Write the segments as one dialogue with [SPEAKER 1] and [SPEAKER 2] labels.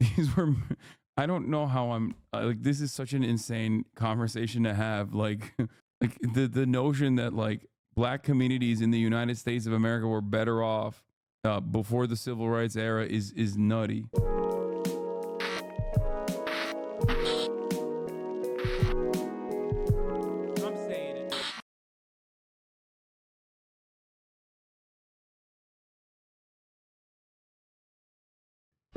[SPEAKER 1] These were, I don't know how I'm like, this is such an insane conversation to have. Like, like the notion that like black communities in the United States of America were better off before the civil rights era is nutty. I'm saying it.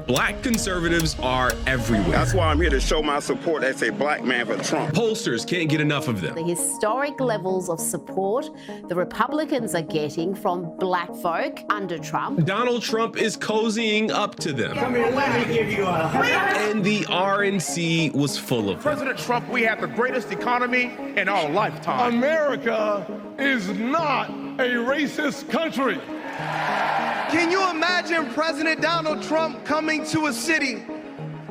[SPEAKER 2] Black conservatives are everywhere.
[SPEAKER 3] That's why I'm here to show my support as a black man for Trump.
[SPEAKER 2] Pollsters can't get enough of them.
[SPEAKER 4] The historic levels of support the Republicans are getting from black folk under Trump.
[SPEAKER 2] Donald Trump is cozying up to them.
[SPEAKER 5] Come here, let me give you a hug.
[SPEAKER 2] And the RNC was full of them.
[SPEAKER 6] President Trump, we have the greatest economy in our lifetime.
[SPEAKER 7] America is not a racist country.
[SPEAKER 8] Can you imagine President Donald Trump coming to a city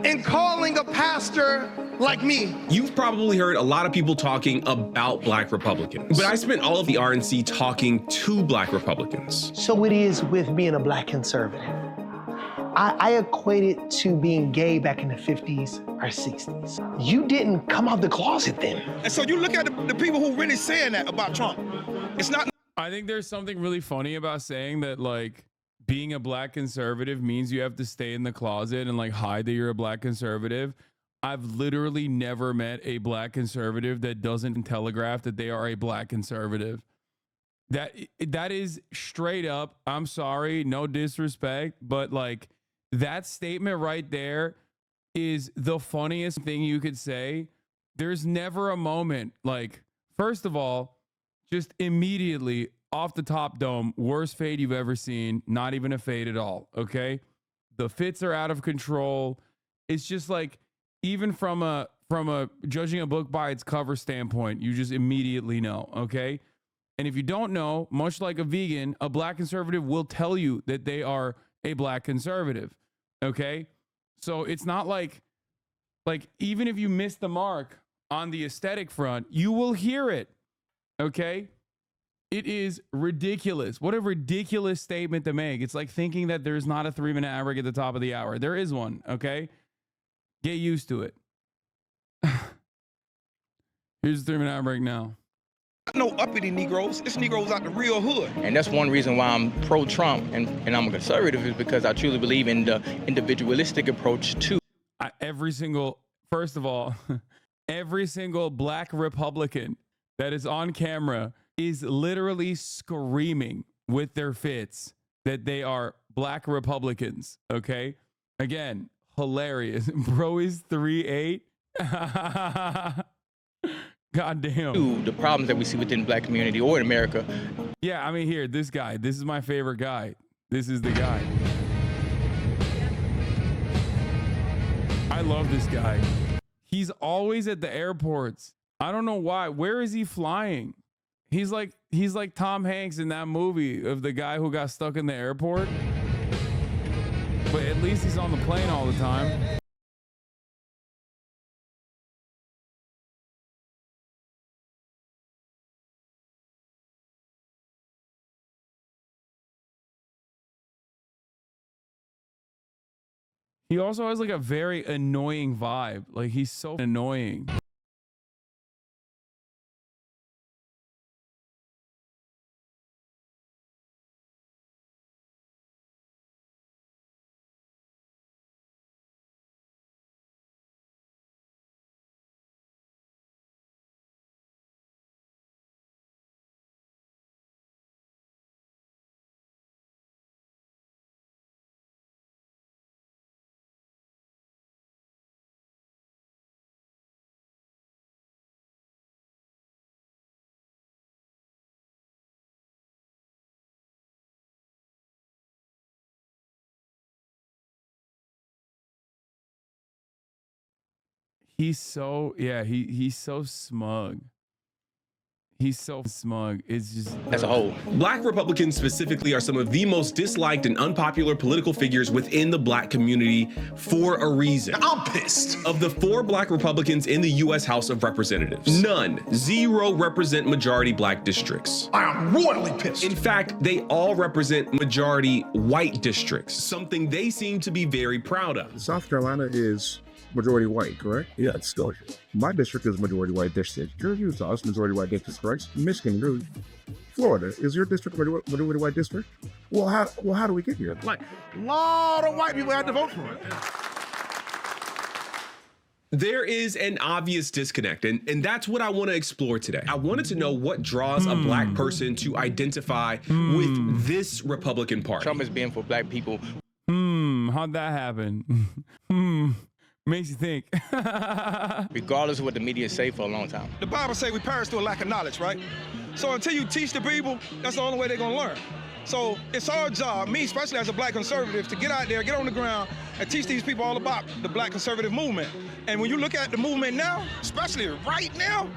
[SPEAKER 8] and calling a pastor like me?
[SPEAKER 2] You've probably heard a lot of people talking about black Republicans, but I spent all of the RNC talking to black Republicans.
[SPEAKER 9] So it is with being a black conservative. I equate it to being gay back in the 50s or 60s. You didn't come out the closet then.
[SPEAKER 6] And so you look at the people who really saying that about Trump. It's not.
[SPEAKER 1] I think there's something really funny about saying that like being a black conservative means you have to stay in the closet and like hide that you're a black conservative. I've literally never met a black conservative that doesn't telegraph that they are a black conservative. That is straight up. I'm sorry, no disrespect, but like that statement right there is the funniest thing you could say. There's never a moment like, first of all, just immediately off the top dome, worst fade you've ever seen, not even a fade at all, okay? The fits are out of control. It's just like, even from a judging a book by its cover standpoint, you just immediately know, okay? And if you don't know, much like a vegan, a black conservative will tell you that they are a black conservative, okay? So it's not like even if you miss the mark on the aesthetic front, you will hear it, okay? It is ridiculous. What a ridiculous statement to make. It's like thinking that there's not a 3-minute ad break at the top of the hour. There is one, okay? Get used to it. Here's the 3-minute ad break now.
[SPEAKER 6] No uppity Negroes. It's Negroes out the real hood.
[SPEAKER 10] And that's one reason why I'm pro-Trump and I'm a conservative, is because I truly believe in the individualistic approach to
[SPEAKER 1] First of all, every single black Republican that is on camera is literally screaming with their fits that they are black Republicans, okay? Again, hilarious. Bro is 3'8". God damn.
[SPEAKER 10] to the problems that we see within the black community or in America.
[SPEAKER 1] Yeah, I mean, here, this guy. This is my favorite guy. This is the guy. I love this guy. He's always at the airports. I don't know why. Where is he flying? He's like Tom Hanks in that movie of the guy who got stuck in the airport. But at least he's on the plane all the time. He also has like a very annoying vibe. Like he's so annoying. He's so, yeah, he's so smug. He's so smug. It's just
[SPEAKER 10] as a whole.
[SPEAKER 2] Black Republicans specifically are some of the most disliked and unpopular political figures within the black community for a reason.
[SPEAKER 6] I'm pissed.
[SPEAKER 2] Of the 4 black Republicans in the U.S. House of Representatives, zero represent majority black districts.
[SPEAKER 6] I am royally pissed.
[SPEAKER 2] In fact, they all represent majority white districts, something they seem to be very proud of.
[SPEAKER 11] South Carolina is majority white, correct?
[SPEAKER 12] Yeah, it's still.
[SPEAKER 11] My district is majority white district. Your Utah is majority white district, correct? Michigan, Florida, is your district majority white district? Well, how do we get here?
[SPEAKER 6] Like, a lot of white people had to vote for it.
[SPEAKER 2] There is an obvious disconnect, and that's what I want to explore today. I wanted to know what draws a black person to identify with this Republican Party.
[SPEAKER 10] Trump is being for black people.
[SPEAKER 1] How'd that happen? Makes you think.
[SPEAKER 10] Regardless of what the media say for a long time.
[SPEAKER 6] The Bible say we perish through a lack of knowledge, right? So until you teach the people, that's the only way they're gonna learn. So it's our job, me especially as a black conservative, to get out there, get on the ground, and teach these people all about the black conservative movement. And when you look at the movement now, especially right now,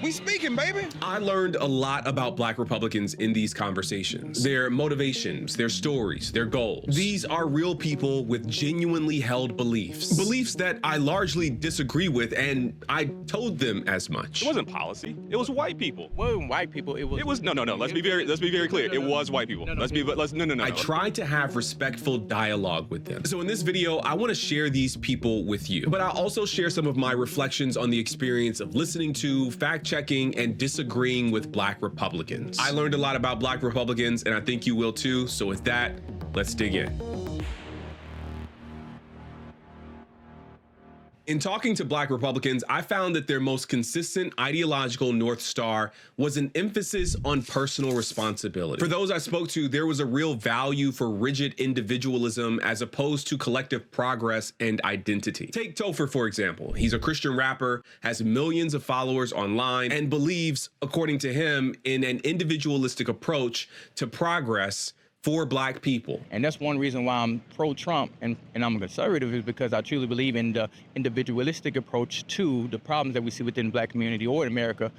[SPEAKER 6] we speaking, baby.
[SPEAKER 2] I learned a lot about black Republicans in these conversations. Their motivations, their stories, their goals. These are real people with genuinely held beliefs. Beliefs that I largely disagree with, and I told them as much.
[SPEAKER 13] It wasn't policy. It was white people.
[SPEAKER 10] It wasn't white people. It was
[SPEAKER 13] no. Let's be very clear. It was white people. No.
[SPEAKER 2] I tried to have respectful dialogue with them. So in this video, I want to share these people with you, but I'll also share some of my reflections on the experience of listening to, fact-checking, and disagreeing with black Republicans. I learned a lot about black Republicans, and I think you will too. So with that, let's dig in. In talking to black Republicans, I found that their most consistent ideological North Star was an emphasis on personal responsibility. For those I spoke to, there was a real value for rigid individualism as opposed to collective progress and identity. Take Topher, for example. He's a Christian rapper, has millions of followers online, and believes, according to him, in an individualistic approach to progress for black people.
[SPEAKER 10] And that's one reason why I'm pro-Trump and I'm a conservative, is because I truly believe in the individualistic approach to the problems that we see within the black community or in America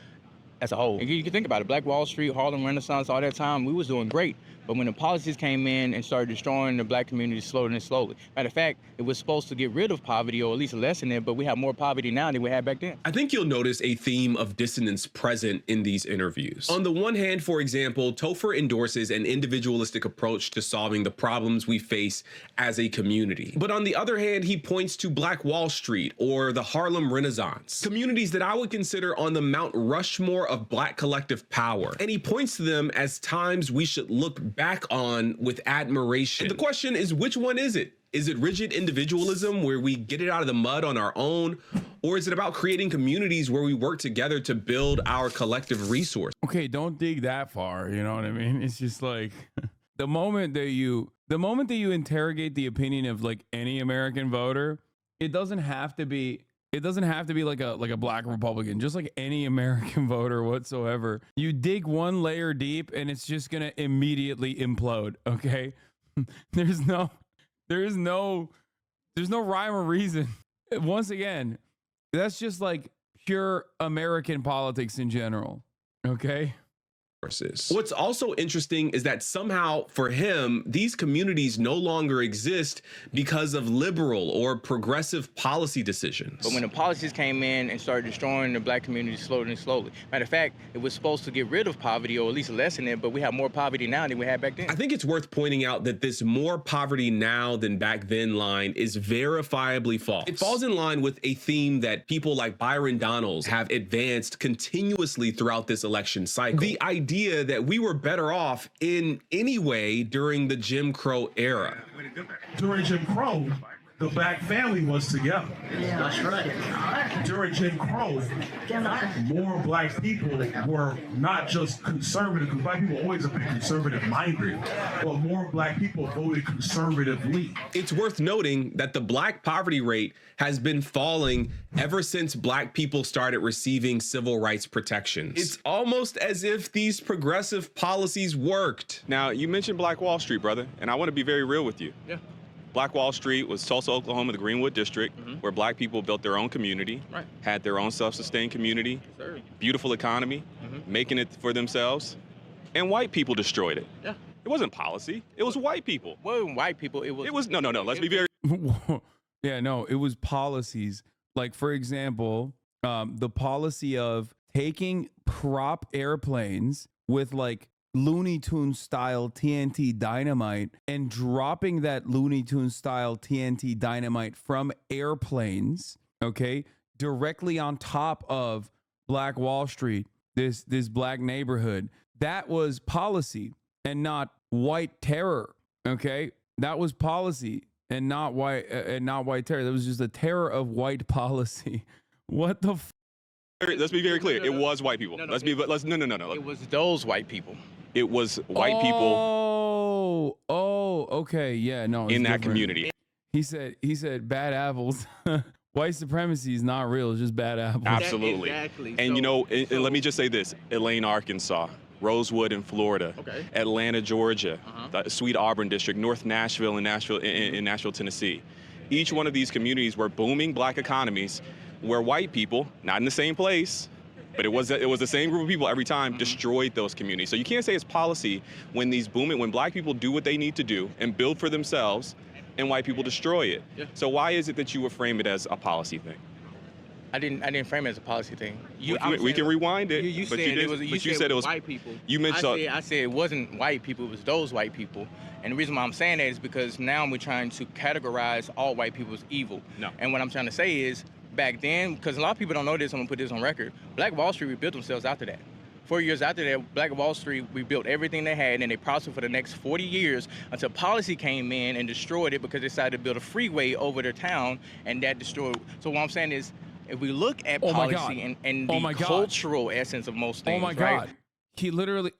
[SPEAKER 10] as a whole. And you can think about it, Black Wall Street, Harlem Renaissance, all that time, we was doing great. But when the policies came in and started destroying the black community slowly and slowly. Matter of fact, it was supposed to get rid of poverty or at least lessen it, but we have more poverty now than we had back then.
[SPEAKER 2] I think you'll notice a theme of dissonance present in these interviews. On the one hand, for example, Topher endorses an individualistic approach to solving the problems we face as a community. But on the other hand, he points to Black Wall Street or the Harlem Renaissance, communities that I would consider on the Mount Rushmore of black collective power. And he points to them as times we should look back on with admiration. And the question is, which one is it? Is it rigid individualism where we get it out of the mud on our own? Or is it about creating communities where we work together to build our collective resource?
[SPEAKER 1] Okay, don't dig that far, you know what I mean? It's just like the moment that you interrogate the opinion of like any American voter, it doesn't have to be like a black Republican, just like any American voter whatsoever. You dig one layer deep and it's just gonna immediately implode. Okay. There's no rhyme or reason. Once again, that's just like pure American politics in general. Okay.
[SPEAKER 2] What's also interesting is that somehow for him, these communities no longer exist because of liberal or progressive policy decisions.
[SPEAKER 10] But when the policies came in and started destroying the black community slowly and slowly. Matter of fact, it was supposed to get rid of poverty or at least lessen it, but we have more poverty now than we had back then.
[SPEAKER 2] I think it's worth pointing out that this more poverty now than back then line is verifiably false. It falls in line with a theme that people like Byron Donalds have advanced continuously throughout this election cycle. The idea that we were better off in any way during the Jim Crow era.
[SPEAKER 14] During Jim Crow, the black family was together.
[SPEAKER 5] Yeah, that's right.
[SPEAKER 14] During Jim Crow, more black people were not just conservative, because black people always have been conservative-minded, but more black people voted conservatively.
[SPEAKER 2] It's worth noting that the black poverty rate has been falling ever since black people started receiving civil rights protections. It's almost as if these progressive policies worked.
[SPEAKER 13] Now, you mentioned Black Wall Street, brother, and I want to be very real with you.
[SPEAKER 10] Yeah.
[SPEAKER 13] Black Wall Street was Tulsa, Oklahoma, the Greenwood District, where black people built their own community, had their own self-sustained community, beautiful economy. making it for themselves, and white people destroyed it.
[SPEAKER 10] Yeah.
[SPEAKER 13] It wasn't policy. It was white people.
[SPEAKER 10] Well, it wasn't white people. It was
[SPEAKER 13] no. Let's be very.
[SPEAKER 1] Yeah, no, it was policies. Like, for example, the policy of taking prop airplanes with like Looney Tunes style TNT dynamite and dropping that Looney Tunes style TNT dynamite from airplanes, okay, directly on top of Black Wall Street, this black neighborhood. That was policy and not white terror, okay? That was policy and not white terror. That was just a terror of white policy. What the
[SPEAKER 13] Let's be very clear. It was white people. No. It
[SPEAKER 10] was those white people.
[SPEAKER 13] It was white people.
[SPEAKER 1] Oh, okay. Yeah, no.
[SPEAKER 13] In that community.
[SPEAKER 1] He said bad apples. White supremacy is not real. It's just bad apples.
[SPEAKER 13] Absolutely.
[SPEAKER 10] Exactly.
[SPEAKER 13] And let me just say this. Elaine, Arkansas. Rosewood in Florida, Atlanta, Georgia, the Sweet Auburn district, North Nashville in Nashville, Tennessee. Each one of these communities were booming black economies where white people, not in the same place, but it was the same group of people every time, destroyed those communities. So you can't say it's policy when when black people do what they need to do and build for themselves and white people destroy it. Yeah. So why is it that you would frame it as a policy thing?
[SPEAKER 10] I didn't frame it as a policy thing.
[SPEAKER 13] We can rewind it.
[SPEAKER 10] You said it was white people.
[SPEAKER 13] You mentioned.
[SPEAKER 10] I said it wasn't white people. It was those white people. And the reason why I'm saying that is because now we're trying to categorize all white people as evil.
[SPEAKER 13] No.
[SPEAKER 10] And what I'm trying to say is back then, because a lot of people don't know this, I'm gonna put this on record. Black Wall Street rebuilt themselves after that. 4 years after that, Black Wall Street rebuilt everything they had, and they prospered for the next 40 years until policy came in and destroyed it because they decided to build a freeway over their town, and that destroyed. So what I'm saying is, if we look at policy and the cultural essence of most things, right?
[SPEAKER 1] He literally,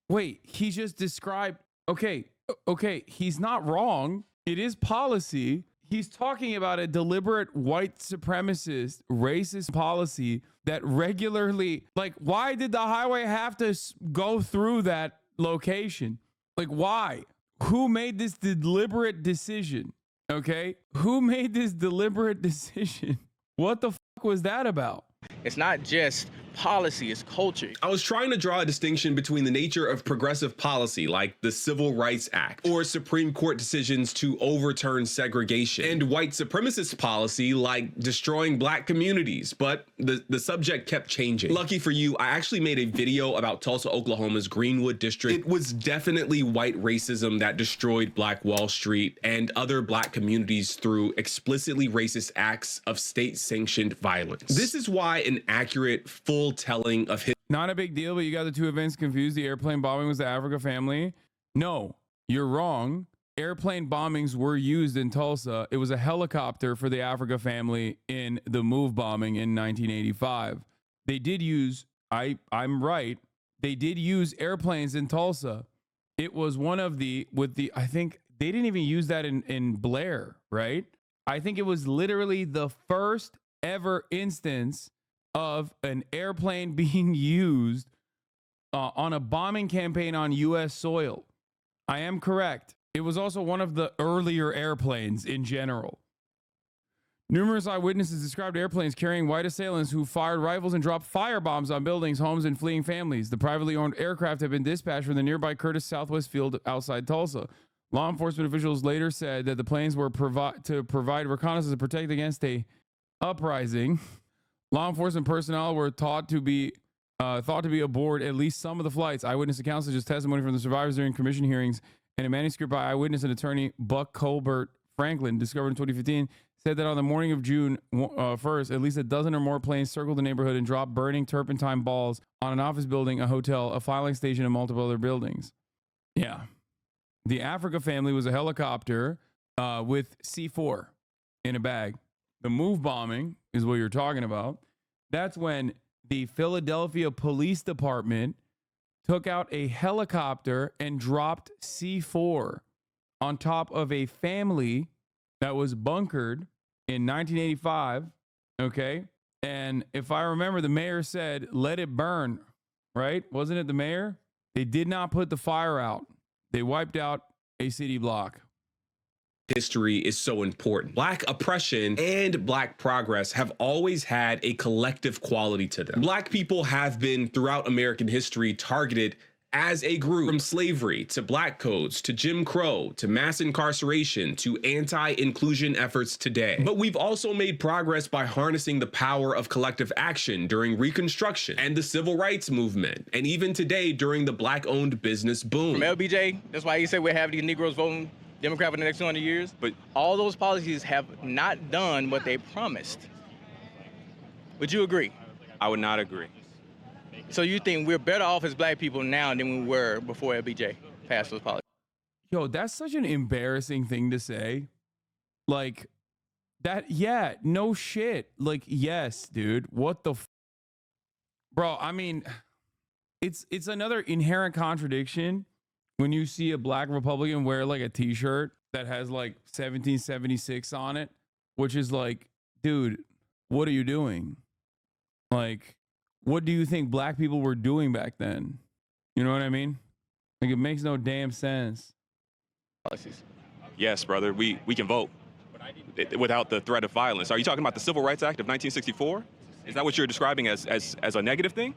[SPEAKER 1] wait, he just described, he's not wrong. It is policy. He's talking about a deliberate white supremacist, racist policy that regularly, like, why did the highway have to go through that location? Like, why? Who made this deliberate decision? Okay? Who made this deliberate decision? What the fuck was that about?
[SPEAKER 10] It's not just policy, it's culture.
[SPEAKER 2] I was trying to draw a distinction between the nature of progressive policy, like the Civil Rights Act, or Supreme Court decisions to overturn segregation, and white supremacist policy, like destroying black communities. But the subject kept changing. Lucky for you, I actually made a video about Tulsa, Oklahoma's Greenwood district. It was definitely white racism that destroyed Black Wall Street and other black communities through explicitly racist acts of state-sanctioned violence. This is why an accurate, full telling of his—
[SPEAKER 1] Not a big deal, but you got the two events confused. The airplane bombing was the Africa family. No, you're wrong. Airplane bombings were used in Tulsa. It was a helicopter for the Africa family in the MOVE bombing in 1985. They did use, I'm right, they did use airplanes in Tulsa. It was one of I think they didn't even use that in Blair, right? I think it was literally the first ever instance of an airplane being used on a bombing campaign on U.S. soil. I am correct. It was also one of the earlier airplanes in general. Numerous eyewitnesses described airplanes carrying white assailants who fired rifles and dropped firebombs on buildings, homes, and fleeing families. The privately owned aircraft had been dispatched from the nearby Curtis Southwest Field outside Tulsa. Law enforcement officials later said that the planes were to provide reconnaissance and protect against a uprising. Law enforcement personnel were thought to be aboard at least some of the flights. Eyewitness accounts such as testimony from the survivors during commission hearings and a manuscript by eyewitness and attorney Buck Colbert Franklin, discovered in 2015, said that on the morning of June 1st, at least a dozen or more planes circled the neighborhood and dropped burning turpentine balls on an office building, a hotel, a filing station, and multiple other buildings. Yeah. The Africa family was a helicopter with C4 in a bag. The MOVE bombing is what you're talking about. That's when the Philadelphia Police Department took out a helicopter and dropped C4 on top of a family that was bunkered in 1985. Okay. And if I remember, the mayor said, let it burn, right? Wasn't it the mayor? They did not put the fire out. They wiped out a city block.
[SPEAKER 2] history is so important. Black oppression and Black progress have always had a collective quality to them. Black people have been throughout American history targeted as a group, from slavery to Black codes to Jim Crow to mass incarceration to anti-inclusion efforts today. But we've also made progress by harnessing the power of collective action during Reconstruction and the Civil Rights Movement, and even today during the Black-owned business boom.
[SPEAKER 10] From LBJ, that's why you say we have these Negroes voting Democrat for the next 200 years. But all those policies have not done what they promised. Would you agree?
[SPEAKER 13] I would not agree.
[SPEAKER 10] So you think we're better off as Black people now than we were before LBJ passed those policies?
[SPEAKER 1] Yo, that's such an embarrassing thing to say. Like that, yeah, no shit. Like, yes, dude. What the bro, I mean, it's another inherent contradiction when you see a Black Republican wear like a t-shirt that has like 1776 on it, which is like, dude, what are you doing? Like, what do you think Black people were doing back then? You know what I mean? Like, it makes no damn sense.
[SPEAKER 13] Yes, brother, we can vote without the threat of violence. Are you talking about the Civil Rights Act of 1964? Is that what you're describing as a negative thing?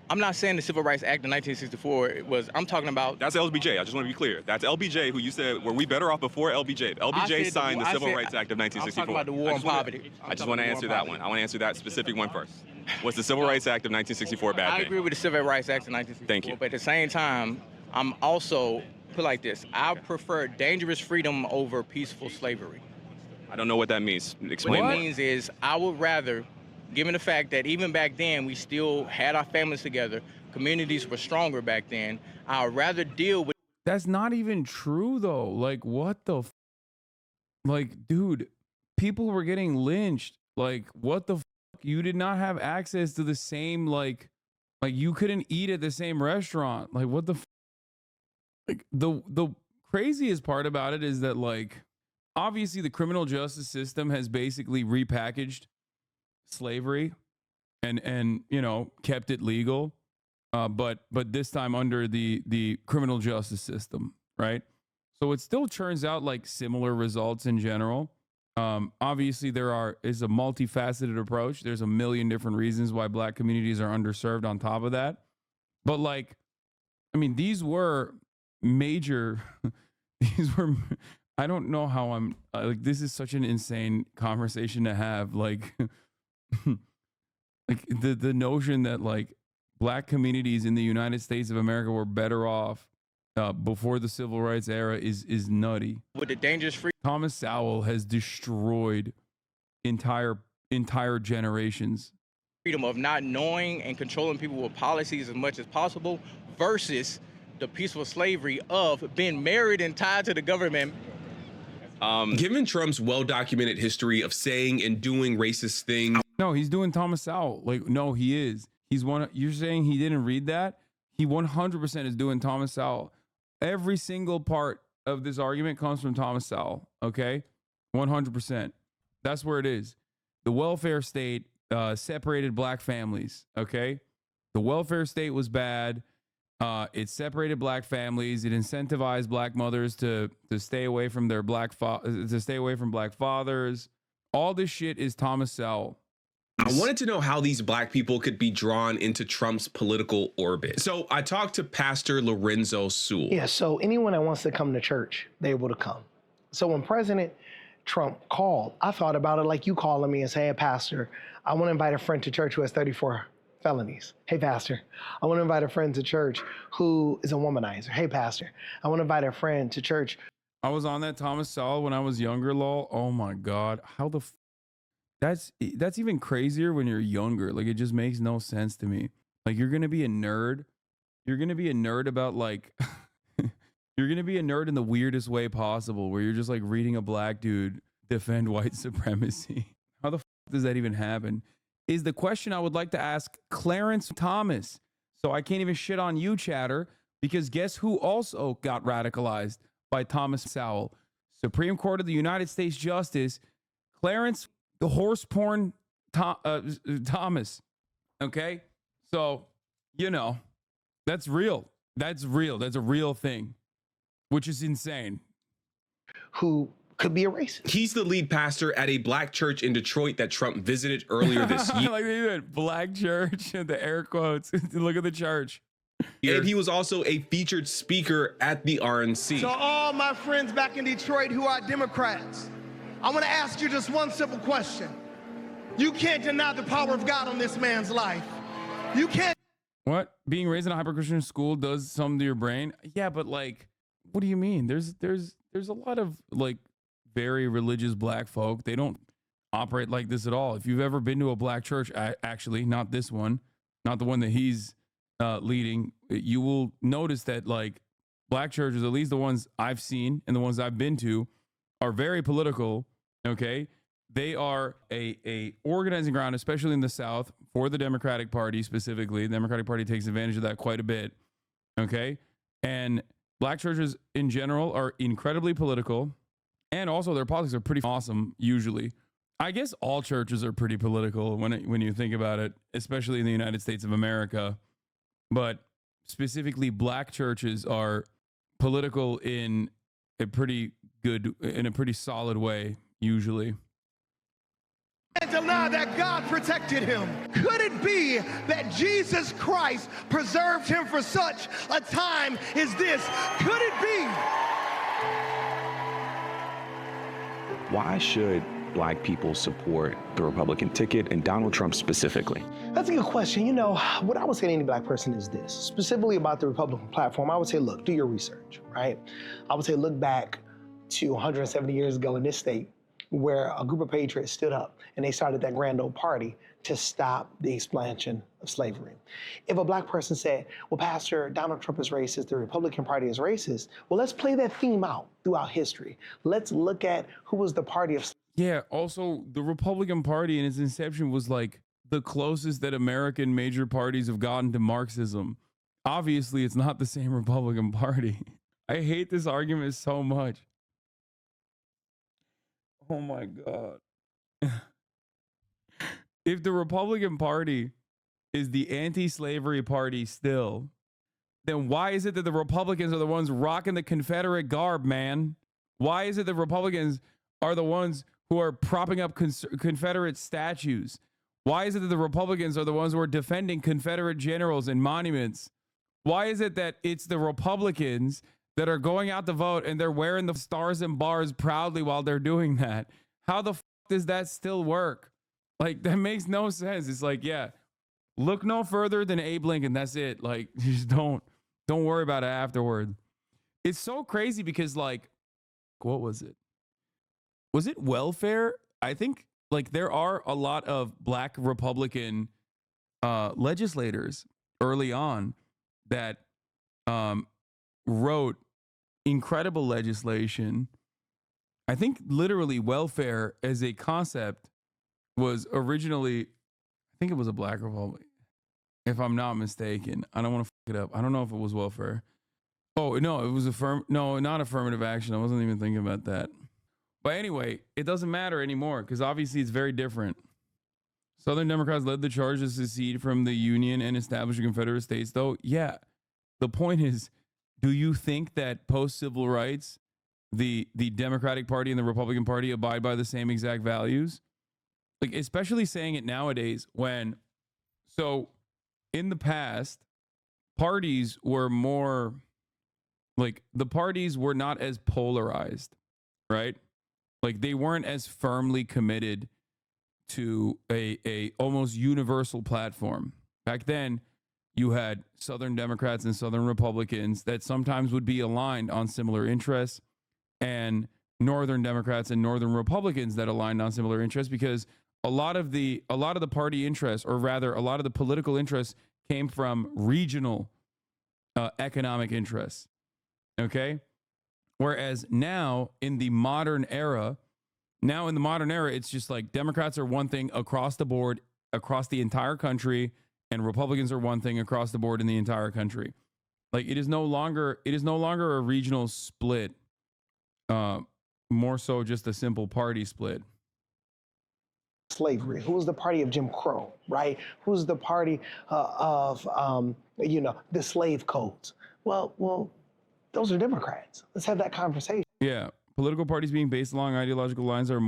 [SPEAKER 10] I'm not saying the Civil Rights Act of 1964 was, I'm talking about...
[SPEAKER 13] That's LBJ, I just want to be clear. That's LBJ, who you said, were we better off before LBJ? LBJ signed the Civil Rights Act of 1964.
[SPEAKER 10] I'm talking about the war on poverty.
[SPEAKER 13] I just want to answer that one. I want to answer that specific one first. Was the Civil Rights Act of 1964 bad thing?
[SPEAKER 10] I agree with the Civil Rights Act of 1964.
[SPEAKER 13] Thank you.
[SPEAKER 10] But at the same time, I'm also, put like this, I prefer dangerous freedom over peaceful slavery.
[SPEAKER 13] I don't know what that means. Explain
[SPEAKER 10] What it means is I would rather, given the fact that even back then we still had our families together, communities were stronger back then, I'd rather deal with...
[SPEAKER 1] That's not even true though. Like, what the like, dude, people were getting lynched. Like, what the you did not have access to the same, like you couldn't eat at the same restaurant. Like, what the like, the craziest part about it is that, like, obviously the criminal justice system has basically repackaged slavery and you know, kept it legal. But this time under the criminal justice system, right? So it still churns out like similar results in general. Obviously is a multifaceted approach. There's a million different reasons why Black communities are underserved on top of that. But like, I mean, these were major, I don't know how I'm like, this is such an insane conversation to have. Like, like the notion that like Black communities in the United States of America were better off before the civil rights era is nutty.
[SPEAKER 10] With the dangerous free...
[SPEAKER 1] Thomas Sowell has destroyed entire generations.
[SPEAKER 10] Freedom of not knowing and controlling people with policies as much as possible versus the peaceful slavery of being married and tied to the government.
[SPEAKER 2] Given Trump's well-documented history of saying and doing racist things...
[SPEAKER 1] No, he's doing Thomas Sowell. Like, no, he is. He's one. You're saying he didn't read that? He 100% is doing Thomas Sowell. Every single part of this argument comes from Thomas Sowell. Okay, 100%. That's where it is. The welfare state separated Black families. Okay, the welfare state was bad. It separated Black families. It incentivized Black mothers to stay away from their Black fathers. All this shit is Thomas Sowell.
[SPEAKER 2] I wanted to know how these Black people could be drawn into Trump's political orbit. So I talked to Pastor Lorenzo Sewell.
[SPEAKER 9] Yeah, so anyone that wants to come to church, they're able to come. So when President Trump called, I thought about it like you calling me and say, hey, Pastor, I want to invite a friend to church who has 34 felonies. Hey, Pastor, I want to invite a friend to church who is a womanizer. Hey, Pastor, I want to invite a friend to church.
[SPEAKER 1] I was on that Thomas Sowell when I was younger, lol. Oh my God. How the that's even crazier when you're younger. Like, it just makes no sense to me. Like, you're going to be a nerd. You're going to be a nerd about like, you're going to be a nerd in the weirdest way possible, where you're just like reading a Black dude defend white supremacy. How the does that even happen? Is the question I would like to ask Clarence Thomas. So I can't even shit on you, chatter, because guess who also got radicalized by Thomas Sowell? Supreme Court of the United States Justice, Clarence the horse porn Thomas. Okay, so you know that's real. That's real. That's a real thing, which is insane.
[SPEAKER 9] Who could be a racist.
[SPEAKER 2] He's the lead pastor at a black church in Detroit that Trump visited earlier this year.
[SPEAKER 1] Like they did black church and the air quotes. Look at the church.
[SPEAKER 2] And he was also a featured speaker at the RNC.
[SPEAKER 8] To all my friends back in Detroit who are Democrats, I want to ask you just one simple question. You can't deny the power of God on this man's life. You can't.
[SPEAKER 1] What? Being raised in a hyper-Christian school does something to your brain? Yeah, but like, what do you mean? There's a lot of like very religious black folk. They don't operate like this at all. If you've ever been to a black church, actually, not this one, not the one that he's leading, you will notice that like black churches, at least the ones I've seen and the ones I've been to, are very political. Okay. They are a organizing ground, especially in the South, for the Democratic Party specifically. The Democratic Party takes advantage of that quite a bit. Okay. And black churches in general are incredibly political. And also their politics are pretty awesome, usually. I guess all churches are pretty political when you think about it, especially in the United States of America. But specifically, black churches are political in a pretty solid way, usually.
[SPEAKER 8] And deny that God protected him. Could it be that Jesus Christ preserved him for such a time as this? Could it be?
[SPEAKER 12] Why should black people support the Republican ticket and Donald Trump specifically?
[SPEAKER 9] That's a good question. You know, what I would say to any black person is this, specifically about the Republican platform. I would say, look, do your research, right? I would say look back to 170 years ago in this state, where a group of patriots stood up and they started that grand old party to stop the expansion of slavery. If a black person said, well, Pastor, Donald Trump is racist, the Republican Party is racist, well, let's play that theme out throughout history. Let's look at who was the party of...
[SPEAKER 1] Yeah, also, the Republican Party in its inception was like the closest that American major parties have gotten to Marxism. Obviously, it's not the same Republican Party. I hate this argument so much. Oh my God. If the Republican Party is the anti-slavery party still, then why is it that the Republicans are the ones rocking the Confederate garb, man? Why is it that Republicans are the ones who are propping up Confederate statues? Why is it that the Republicans are the ones who are defending Confederate generals and monuments? Why is it that it's the Republicans that are going out to vote and they're wearing the stars and bars proudly while they're doing that? How the f does that still work? Like, that makes no sense. It's like, yeah, look no further than Abe Lincoln. That's it. Like, just don't worry about it afterward. It's so crazy because, like, what was it? Was it welfare? I think, like, there are a lot of black Republican legislators early on that wrote incredible legislation. I think literally welfare as a concept was originally, I think it was a black Republican, if I'm not mistaken. I don't want to fuck it up. I don't know if it was welfare. Oh, no, it was not affirmative action. I wasn't even thinking about that. But anyway, it doesn't matter anymore because obviously it's very different. Southern Democrats led the charge to secede from the Union and establish a Confederate States, though. Yeah, the point is, do you think that post-civil rights, the Democratic Party and the Republican Party abide by the same exact values? Like, especially saying it nowadays when, so in the past, parties were more, like, the parties were not as polarized, right? Like, they weren't as firmly committed to a almost universal platform. Back then, you had Southern Democrats and Southern Republicans that sometimes would be aligned on similar interests, and Northern Democrats and Northern Republicans that aligned on similar interests, because a lot of the party interests, or rather a lot of the political interests, came from regional economic interests. Okay? Whereas now in the modern era, it's just like Democrats are one thing across the board, across the entire country, and Republicans are one thing across the board in the entire country. Like, it is no longer a regional split, more so just a simple party split.
[SPEAKER 9] Slavery. Who was the party of Jim Crow, right? Who's the party of the slave codes? Well, those are Democrats. Let's have that conversation.
[SPEAKER 1] Yeah, Political parties being based along ideological lines are a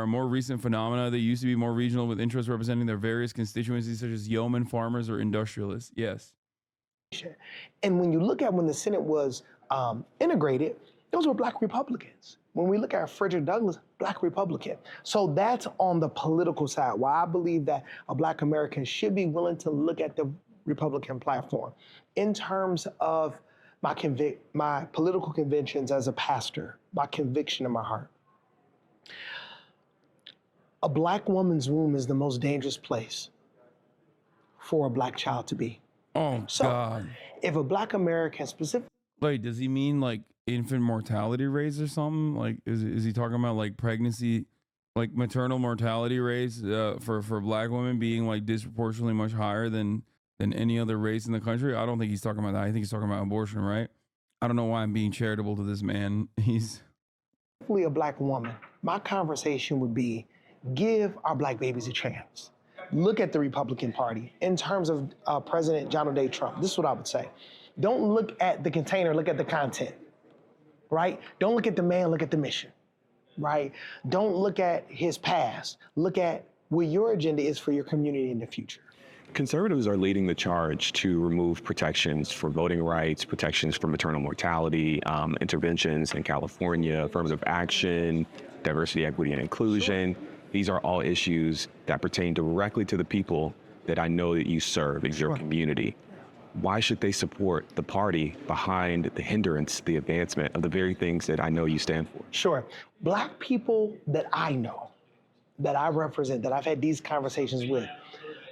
[SPEAKER 1] more recent phenomena. They used to be more regional, with interests representing their various constituencies, such as yeomen, farmers, or industrialists. Yes.
[SPEAKER 9] And when you look at when the Senate was integrated, those were black Republicans. When we look at Frederick Douglass, black Republican. So that's on the political side, why I believe that a black American should be willing to look at the Republican platform. In terms of my political convictions as a pastor, my conviction in my heart. A black woman's womb is the most dangerous place for a black child to be.
[SPEAKER 1] Oh,
[SPEAKER 9] so,
[SPEAKER 1] God.
[SPEAKER 9] If a black American specifically...
[SPEAKER 1] Wait, does he mean like infant mortality rates or something? Like, is he talking about like pregnancy, like maternal mortality rates for black women being like disproportionately much higher than any other race in the country? I don't think he's talking about that. I think he's talking about abortion, right? I don't know why I'm being charitable to this man. He's
[SPEAKER 9] a black woman. My conversation would be, give our black babies a chance. Look at the Republican Party in terms of President Donald J. Trump. This is what I would say. Don't look at the container, look at the content, right? Don't look at the man, look at the mission, right? Don't look at his past. Look at what your agenda is for your community in the future.
[SPEAKER 12] Conservatives are leading the charge to remove protections for voting rights, protections for maternal mortality, interventions in California, affirmative action, diversity, equity, and inclusion. These are all issues that pertain directly to the people that I know that you serve in your community. Why should they support the party behind the hindrance, the advancement of the very things that I know you stand for?
[SPEAKER 9] Sure. Black people that I know, that I represent, that I've had these conversations with,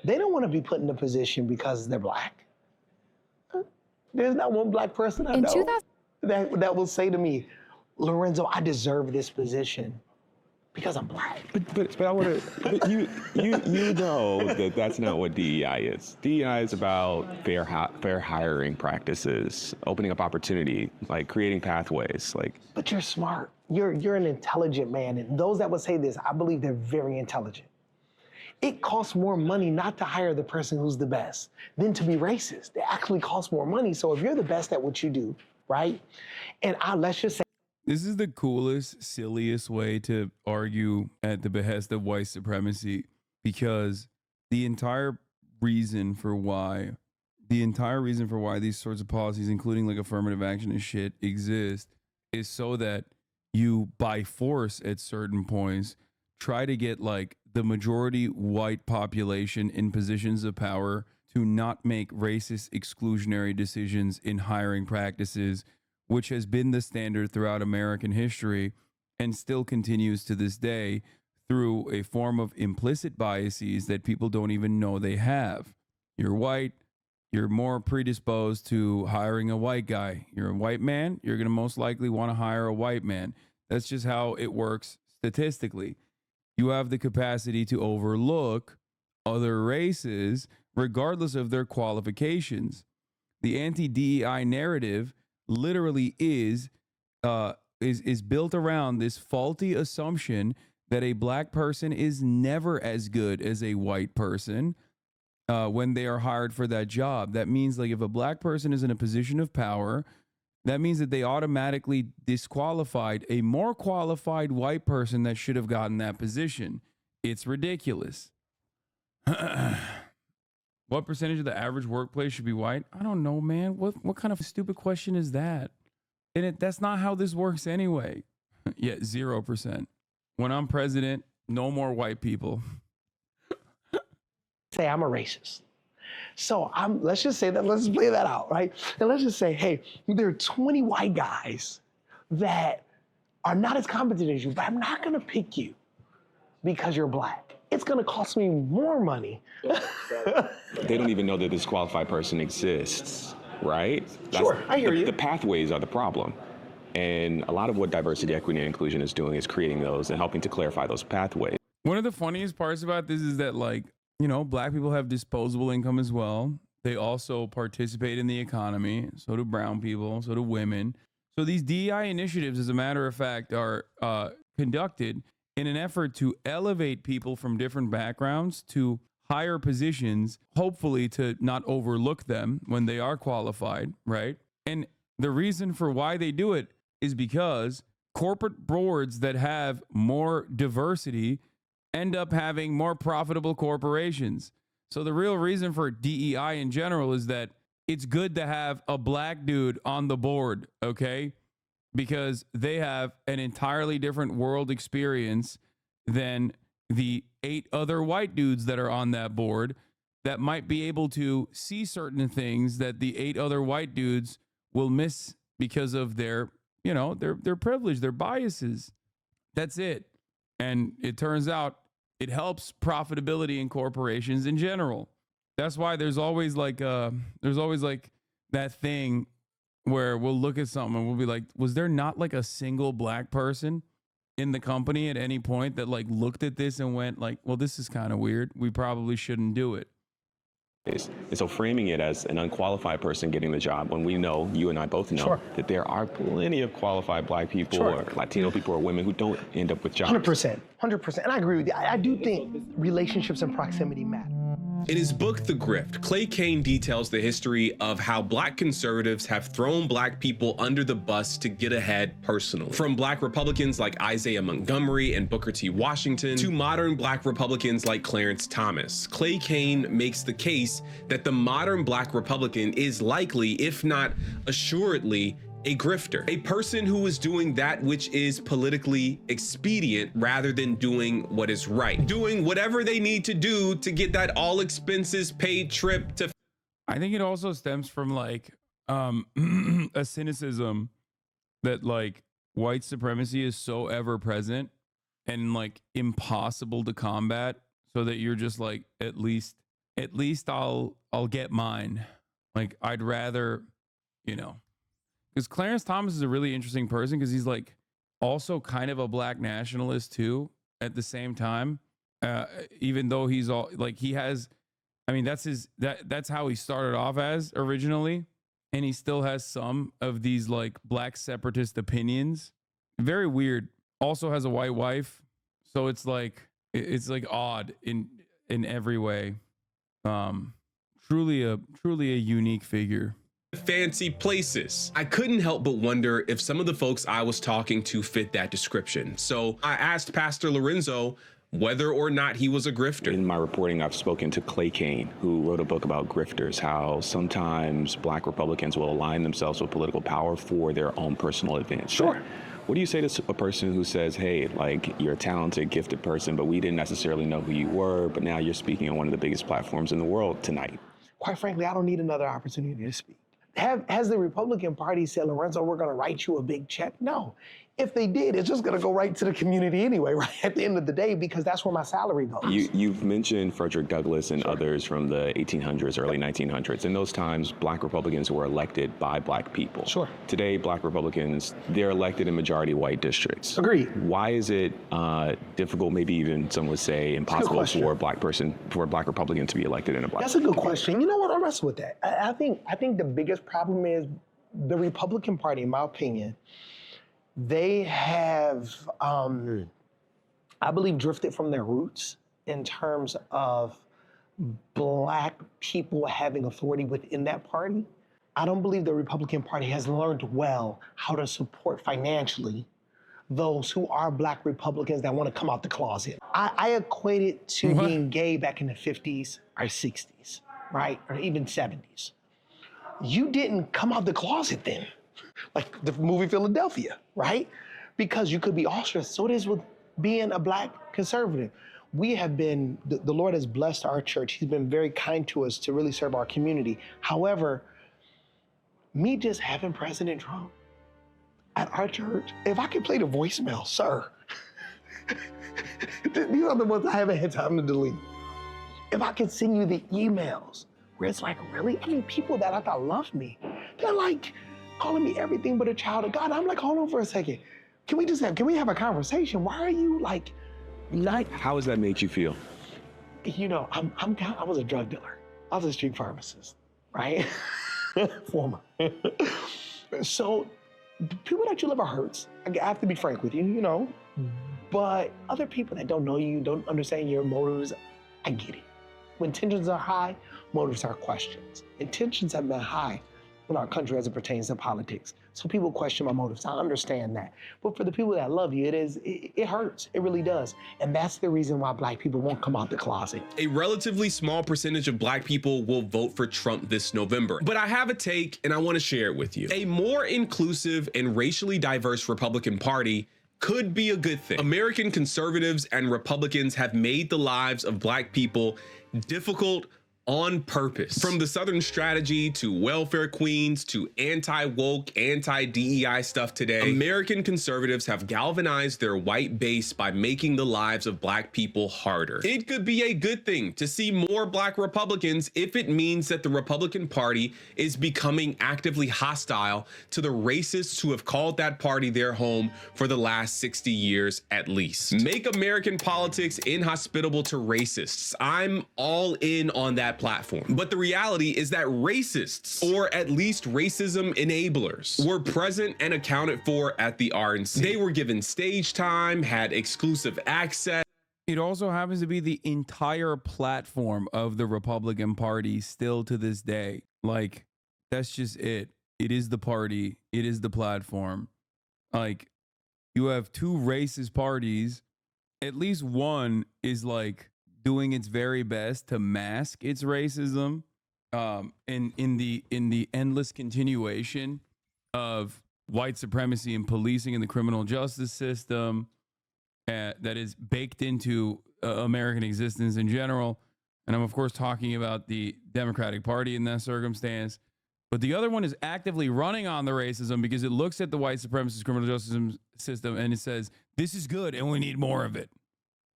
[SPEAKER 9] they don't want to be put in a position because they're black. There's not one black person I know that will say to me, Lorenzo, I deserve this position because I'm black.
[SPEAKER 12] But I want to. You know that that's not what DEI is. DEI is about fair hiring practices, opening up opportunity, like creating pathways, like.
[SPEAKER 9] But you're smart. You're an intelligent man, and those that would say this, I believe they're very intelligent. It costs more money not to hire the person who's the best than to be racist. It actually costs more money. So if you're the best at what you do, right? And let's just say.
[SPEAKER 1] This is the coolest, silliest way to argue at the behest of white supremacy, because the entire reason for why these sorts of policies, including like affirmative action and shit, exist is so that you, by force at certain points, try to get like the majority white population in positions of power to not make racist exclusionary decisions in hiring practices, which has been the standard throughout American history and still continues to this day through a form of implicit biases that people don't even know they have. You're white, you're more predisposed to hiring a white guy. You're a white man, you're going to most likely want to hire a white man. That's just how it works statistically. You have the capacity to overlook other races regardless of their qualifications. The anti-DEI narrative literally is built around this faulty assumption that a black person is never as good as a white person when they are hired for that job. That means like if a black person is in a position of power, that means that they automatically disqualified a more qualified white person that should have gotten that position. It's ridiculous. What percentage of the average workplace should be white? I don't know, man. What kind of stupid question is that? And that's not how this works anyway. Yeah, 0%. When I'm president, no more white people.
[SPEAKER 9] Say I'm a racist. So let's just say that, let's play that out, right? And let's just say, hey, there are 20 white guys that are not as competent as you, but I'm not gonna pick you because you're black. It's gonna cost me more money.
[SPEAKER 12] They don't even know that this qualified person exists, right?
[SPEAKER 9] Sure, I hear you.
[SPEAKER 12] The pathways are the problem. And a lot of what diversity, equity, and inclusion is doing is creating those and helping to clarify those pathways.
[SPEAKER 1] One of the funniest parts about this is that, like, you know, black people have disposable income as well. They also participate in the economy. So do brown people, so do women. So these DEI initiatives, as a matter of fact, are conducted in an effort to elevate people from different backgrounds to higher positions, hopefully to not overlook them when they are qualified, right? And the reason for why they do it is because corporate boards that have more diversity end up having more profitable corporations. So the real reason for DEI in general is that it's good to have a black dude on the board, okay? Because they have an entirely different world experience than the 8 other white dudes that are on that board that might be able to see certain things that the 8 other white dudes will miss because of their, you know, their privilege, their biases. That's it. And it turns out it helps profitability in corporations in general. That's why there's always like that thing where we'll look at something and we'll be like, was there not like a single black person in the company at any point that like looked at this and went like, well, this is kind of weird. We probably shouldn't do it.
[SPEAKER 12] And so framing it as an unqualified person getting the job, when we know, you and I both know, that there are plenty of qualified black people or Latino people or women who don't end up with jobs.
[SPEAKER 9] 100%. And I agree with you. I do think relationships and proximity matter.
[SPEAKER 2] In his book, The Grift, Clay Cane details the history of how black conservatives have thrown black people under the bus to get ahead personally. From black Republicans like Isaiah Montgomery and Booker T. Washington to modern black Republicans like Clarence Thomas, Clay Cane makes the case that the modern black Republican is likely, if not assuredly, a grifter, a person who is doing that which is politically expedient rather than doing what is right, doing whatever they need to do to get that all expenses paid trip to.
[SPEAKER 1] I think it also stems from like a cynicism that like white supremacy is so ever present and like impossible to combat, so that you're just like, at least I'll get mine. Like I'd rather, you know. Because Clarence Thomas is a really interesting person because he's like also kind of a black nationalist too at the same time. Even though he's all like he has, I mean, that's how he started off as originally. And he still has some of these like black separatist opinions. Very weird. Also has a white wife. So it's like odd in every way. Truly a unique figure.
[SPEAKER 2] Fancy places. I couldn't help but wonder if some of the folks I was talking to fit that description. So I asked Pastor Lorenzo whether or not he was a grifter.
[SPEAKER 12] In my reporting, I've spoken to Clay Cane, who wrote a book about grifters, how sometimes black Republicans will align themselves with political power for their own personal advantage.
[SPEAKER 9] Sure.
[SPEAKER 12] What do you say to a person who says, hey, like, you're a talented, gifted person, but we didn't necessarily know who you were, but now you're speaking on one of the biggest platforms in the world tonight?
[SPEAKER 9] Quite frankly, I don't need another opportunity to speak. Has the Republican Party said, Lorenzo, we're going to write you a big check? No. If they did, it's just going to go right to the community anyway, right at the end of the day, because that's where my salary goes.
[SPEAKER 12] You've mentioned Frederick Douglass and others from the 1800s, early 1900s. In those times, black Republicans were elected by black people.
[SPEAKER 9] Sure.
[SPEAKER 12] Today, black Republicans, they're elected in majority white districts.
[SPEAKER 9] Agreed.
[SPEAKER 12] Why is it difficult, maybe even some would say impossible, for a black Republican to be elected in a black?
[SPEAKER 9] That's a good question. You know what? I'll wrestle with that. I think the biggest problem is the Republican Party, in my opinion, they have, I believe, drifted from their roots in terms of black people having authority within that party. I don't believe the Republican Party has learned well how to support financially those who are black Republicans that want to come out the closet. I equate it to being gay back in the 50s or 60s, right? Or even 70s. You didn't come out the closet then. Like the movie Philadelphia, right? Because you could be ostracized. So it is with being a black conservative. We have been, the Lord has blessed our church. He's been very kind to us to really serve our community. However, me just having President Trump at our church, if I could play the voicemail, sir, these are the ones I haven't had time to delete. If I could send you the emails where it's like, really? I mean, people that I thought loved me, they're like, calling me everything but a child of God. I'm like, hold on for a second. Can we have a conversation? Why are you like, not?
[SPEAKER 12] How has that made you feel?
[SPEAKER 9] You know, I was a drug dealer. I was a street pharmacist, right? Former. So people that you love hurts. I have to be frank with you, you know. But other people that don't know you, don't understand your motives, I get it. When tensions are high, motives are questions. And tensions have been high in our country as it pertains to politics. So people question my motives. I understand that. But for the people that love you, it hurts. It really does. And that's the reason why Black people won't come out the closet.
[SPEAKER 2] A relatively small percentage of Black people will vote for Trump this November. But I have a take and I want to share it with you. A more inclusive and racially diverse Republican Party could be a good thing. American conservatives and Republicans have made the lives of Black people difficult on purpose. From the Southern strategy to welfare queens to anti-woke, anti-DEI stuff today, American conservatives have galvanized their white base by making the lives of Black people harder. It could be a good thing to see more Black Republicans if it means that the Republican Party is becoming actively hostile to the racists who have called that party their home for the last 60 years at least. Make American politics inhospitable to racists. I'm all in on that platform. But the reality is that racists, or at least racism enablers, were present and accounted for at the RNC. They were given stage time, had exclusive access.
[SPEAKER 1] It also happens to be the entire platform of the Republican Party still to this day. Like, that's just it. It is the party. It is the platform. Like, you have two racist parties. At least one is like doing its very best to mask its racism, in the endless continuation of white supremacy and policing in the criminal justice system that is baked into American existence in general. And I'm of course talking about the Democratic Party in that circumstance. But the other one is actively running on the racism because it looks at the white supremacist criminal justice system and it says, this is good and we need more of it.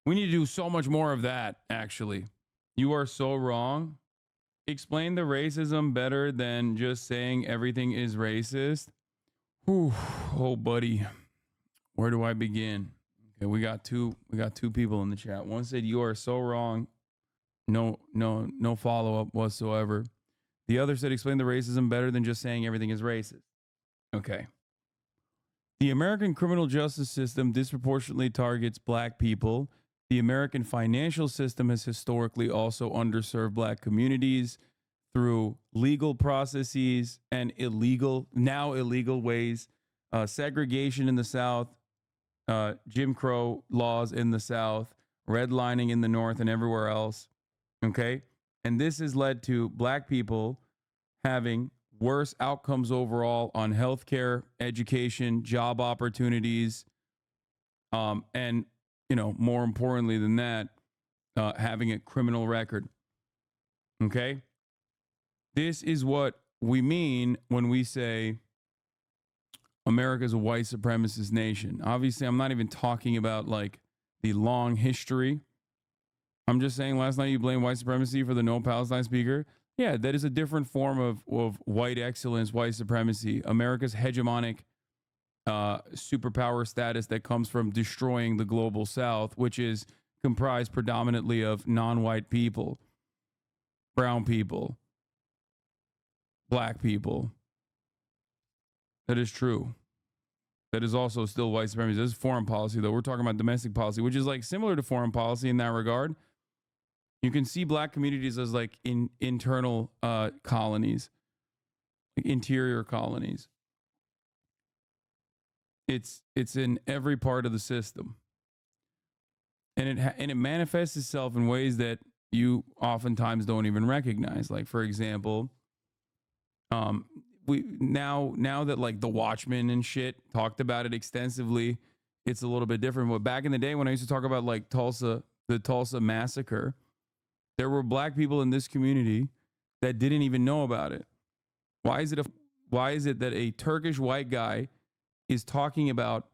[SPEAKER 1] We need to do so much more of that, actually. You are so wrong. Explain the racism better than just saying everything is racist. Whew. Oh, buddy. Where do I begin? Okay, we got two people in the chat. One said, you are so wrong. No follow-up whatsoever. The other said, explain the racism better than just saying everything is racist. Okay. The American criminal justice system disproportionately targets Black people. The American financial system has historically also underserved Black communities through legal processes and now illegal ways, segregation in the South, Jim Crow laws in the South, redlining in the North and everywhere else. Okay. And this has led to Black people having worse outcomes overall on healthcare, education, job opportunities, and more importantly than that, having a criminal record. Okay? This is what we mean when we say America is a white supremacist nation. Obviously, I'm not even talking about like the long history. I'm just saying last night you blamed white supremacy for the No Palestine speaker. Yeah, that is a different form of white excellence, white supremacy. America's hegemonic superpower status that comes from destroying the global South, which is comprised predominantly of non-white people, brown people, Black people. That is true. That is also still white supremacy. This is foreign policy, though. We're talking about domestic policy, which is like similar to foreign policy in that regard. You can see Black communities as like internal colonies, like interior colonies. It's in every part of the system, and it manifests itself in ways that you oftentimes don't even recognize. Like, for example, we now that like the Watchmen and shit talked about it extensively, it's a little bit different. But back in the day when I used to talk about like the Tulsa massacre, there were Black people in this community that didn't even know about it. Why is it that a Turkish white guy is talking about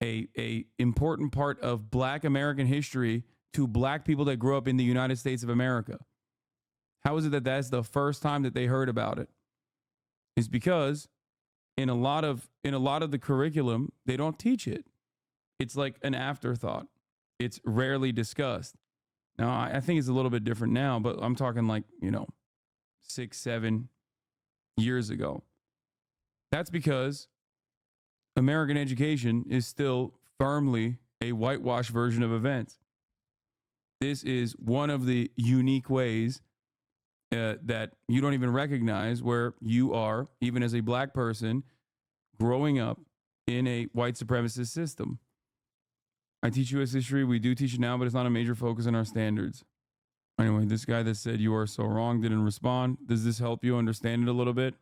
[SPEAKER 1] a important part of Black American history to Black people that grew up in the United States of America? How is it that that's the first time that they heard about it? It's because in a lot of the curriculum, they don't teach it. It's like an afterthought. It's rarely discussed. Now, I think it's a little bit different now, but I'm talking like, 6-7 years ago. That's because American education is still firmly a whitewashed version of events. This is one of the unique ways that you don't even recognize, where you are, even as a black person, growing up in a white supremacist system. I teach U.S. history. We do teach it now, but it's not a major focus in our standards. Anyway, this guy that said you are so wrong didn't respond. Does this help you understand it a little bit?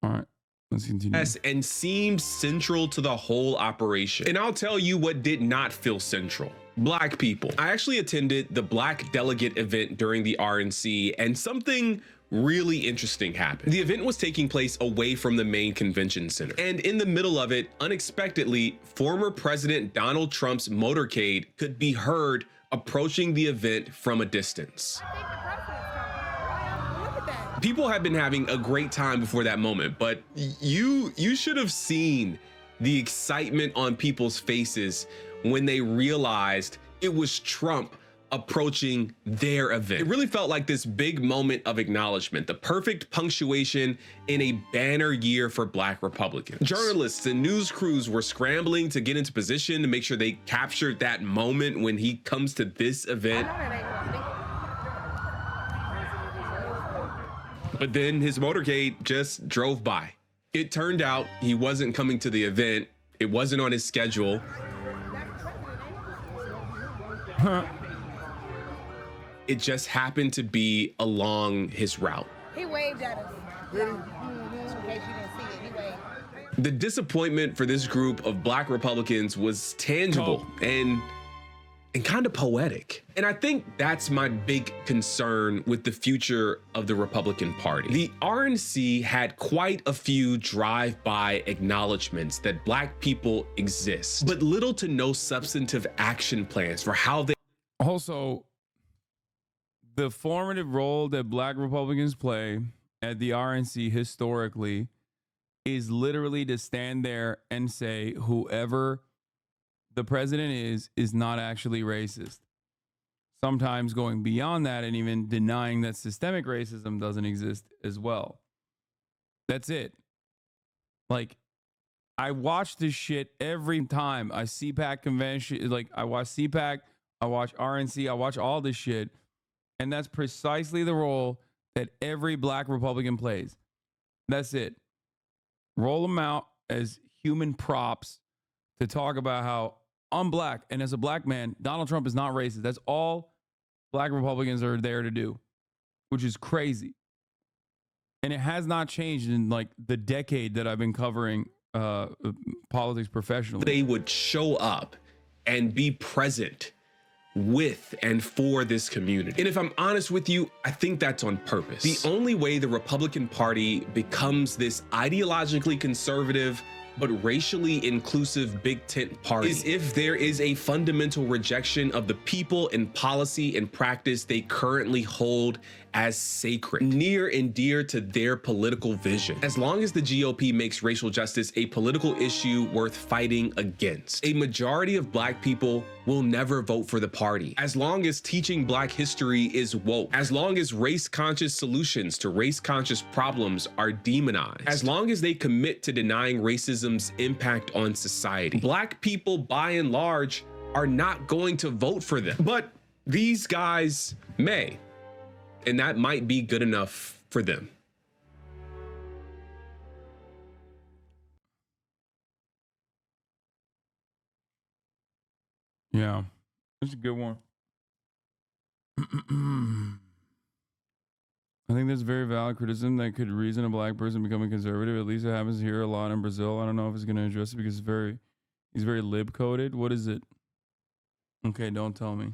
[SPEAKER 1] All right, let's continue.
[SPEAKER 2] Yes, and seemed central to the whole operation. And I'll tell you what did not feel central. Black people. I actually attended the Black Delegate event during the RNC, and something really interesting happened. The event was taking place away from the main convention center. And in the middle of it, unexpectedly, former President Donald Trump's motorcade could be heard approaching the event from a distance. People have been having a great time before that moment, but you should have seen the excitement on people's faces when they realized it was Trump approaching their event. It really felt like this big moment of acknowledgement, the perfect punctuation in a banner year for Black Republicans. Journalists and news crews were scrambling to get into position to make sure they captured that moment when he comes to this event. But then his motorcade just drove by. It turned out he wasn't coming to the event. It wasn't on his schedule. It just happened to be along his route.
[SPEAKER 15] He waved at us. In case you didn't see it, he waved.
[SPEAKER 2] The disappointment for this group of Black Republicans was tangible and kind of poetic. And I think that's my big concern with the future of the Republican Party. The RNC had quite a few drive-by acknowledgments that Black people exist, but little to no substantive action plans for how they...
[SPEAKER 1] Also, the formative role that Black Republicans play at the RNC historically is literally to stand there and say whoever the president is not actually racist. Sometimes going beyond that and even denying that systemic racism doesn't exist as well. That's it. Like, I watch this shit every time. I CPAC convention, like I watch CPAC, I watch RNC, I watch all this shit. And that's precisely the role that every Black Republican plays. That's it. Roll them out as human props to talk about how I'm Black, and as a Black man, Donald Trump is not racist. That's all Black Republicans are there to do, which is crazy. And it has not changed in like the decade that I've been covering politics professionally.
[SPEAKER 2] They would show up and be present with and for this community. And if I'm honest with you, I think that's on purpose. The only way the Republican Party becomes this ideologically conservative but racially inclusive big tent party is if there is a fundamental rejection of the people and policy and practice they currently hold as sacred, near and dear to their political vision. As long as the GOP makes racial justice a political issue worth fighting against, a majority of Black people will never vote for the party. As long as teaching Black history is woke, as long as race-conscious solutions to race-conscious problems are demonized, as long as they commit to denying racism's impact on society, Black people, by and large, are not going to vote for them. But these guys may. And that might be good enough for them.
[SPEAKER 1] Yeah, that's a good one. I think that's very valid criticism that could reason a Black person becoming conservative. At least it happens here a lot in Brazil. I don't know if it's going to address it because he's very lib coded. What is it? Okay, don't tell me.